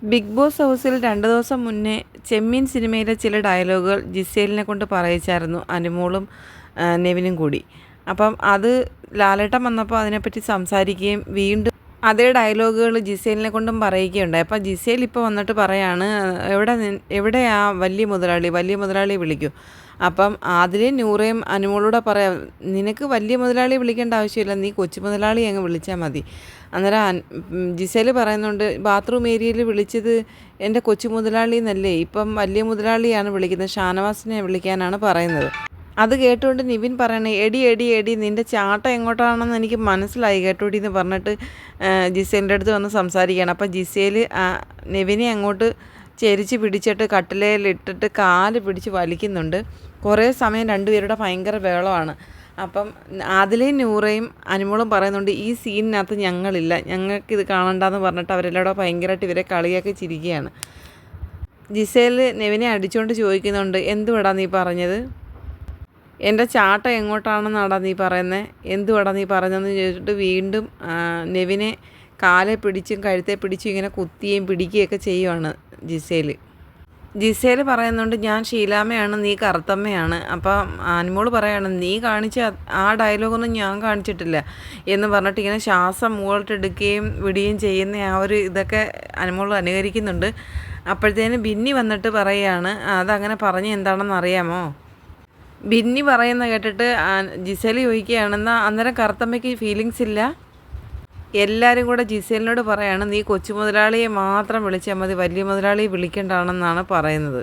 Big boss ഹൗസിൽ 2 ദിവസം മുന്നേ ചെമ്മീൻ സിനിമയിലെ ചില ഡയലോഗുകൾ ജിസേലിനെ കൊണ്ട് പറയിച്ചായിരുന്നു അനുമോളും നെവിനും കൂടി. അപ്പം അത് ലാലേട്ടൻ വന്നപ്പോൾ അതിനെപ്പറ്റി സംസാരിക്കുകയും വീണ്ടും അതേ ഡയലോഗുകൾ ജിസേലിനെ കൊണ്ടും പറയിക്കുകയുണ്ടായി. അപ്പം ജിസേൽ ഇപ്പോൾ വന്നിട്ട് പറയാണ്, എവിടെയാ വലിയ മുതലാളി വിളിക്കൂ. അപ്പം ആദിലയും നൂറയും അനുമോളൂടെ പറയാം, നിനക്ക് വലിയ മുതലാളി വിളിക്കേണ്ട ആവശ്യമില്ല, നീ കൊച്ചു മുതലാളി അങ്ങ് വിളിച്ചാൽ മതി. അന്നേരം ജിസേൽ പറയുന്നുണ്ട്, ബാത്റൂം ഏരിയയിൽ വിളിച്ചത് എൻ്റെ കൊച്ചു മുതലാളി എന്നല്ലേ, ഇപ്പം വലിയ മുതലാളിയാണ് വിളിക്കുന്നത്, ഷാനവാസിനെ വിളിക്കാനാണ് പറയുന്നത്. അത് കേട്ടുകൊണ്ട് നിവിൻ പറയണേ, എടി നിൻ്റെ ചാട്ടം എങ്ങോട്ടാണെന്ന് എനിക്ക് മനസ്സിലായി കേട്ടോടി എന്ന് പറഞ്ഞിട്ട് ജിസേലിൻ്റെ അടുത്ത് വന്ന് സംസാരിക്കുകയാണ്. അപ്പം ജിസേൽ നിവിനെ അങ്ങോട്ട് ചെരിച്ച് പിടിച്ചിട്ട് കട്ടിലയിലിട്ടിട്ട് കാല് പിടിച്ച് വലിക്കുന്നുണ്ട്. കുറേ സമയം രണ്ടുപേരുടെ ഭയങ്കര ബഹളമാണ്. അപ്പം ആദിലയും നൂറയും അനുമോളും പറയുന്നുണ്ട്, ഈ സീനിനകത്ത് ഞങ്ങളില്ല, ഞങ്ങൾക്കിത് കാണണ്ടെന്ന് പറഞ്ഞിട്ട് അവരെല്ലാവരും ഭയങ്കരമായിട്ട് ഇവരെ കളിയാക്കി ചിരിക്കുകയാണ്. ജിസേൽ നെവിനെ അടിച്ചുകൊണ്ട് ചോദിക്കുന്നുണ്ട്, എന്തുവാടാ നീ പറഞ്ഞത്, എൻ്റെ ചാട്ടം എങ്ങോട്ടാണെന്നാടാ നീ പറയുന്നത്, എന്തുവാടാ നീ പറഞ്ഞതെന്ന് ചോദിച്ചിട്ട് വീണ്ടും നെവിനെ കാലെ പിടിച്ചും കഴുത്തെ പിടിച്ചും ഇങ്ങനെ കുത്തിയും പിടിക്കുകയൊക്കെ ചെയ്യുവാണ് ജിസേൽ പറയുന്നുണ്ട്, ഞാൻ ഷീലാമ്മയാണ്, നീ കറുത്തമ്മയാണ്. അപ്പം അനുമോൾ പറയാണ്, നീ കാണിച്ച ആ ഡയലോഗൊന്നും ഞാൻ കാണിച്ചിട്ടില്ല എന്ന് പറഞ്ഞിട്ട് ഇങ്ങനെ ശ്വാസം മുകളിട്ടെടുക്കുകയും വിടുകയും ചെയ്യുന്ന ആ ഒരു ഇതൊക്കെ അനുമോൾ അനുകരിക്കുന്നുണ്ട്. അപ്പോഴത്തേന് ബിന്നി വന്നിട്ട് പറയുകയാണ്, അതങ്ങനെ പറഞ്ഞ് എന്താണെന്ന് അറിയാമോ. ബിന്നി പറയുന്ന കേട്ടിട്ട് ജിസേൽ ചോദിക്കുകയാണെന്നാൽ അന്നേരം കറുത്തമ്മയ്ക്ക് ഫീലിങ്സ് ഇല്ല. എല്ലാവരും കൂടെ ജിസേലിനോട് പറയാണ്, നീ കൊച്ചു മുതലാളിയെ മാത്രം വിളിച്ചാൽ മതി, വലിയ മുതലാളിയെ വിളിക്കേണ്ടാണെന്നാണ് പറയുന്നത്.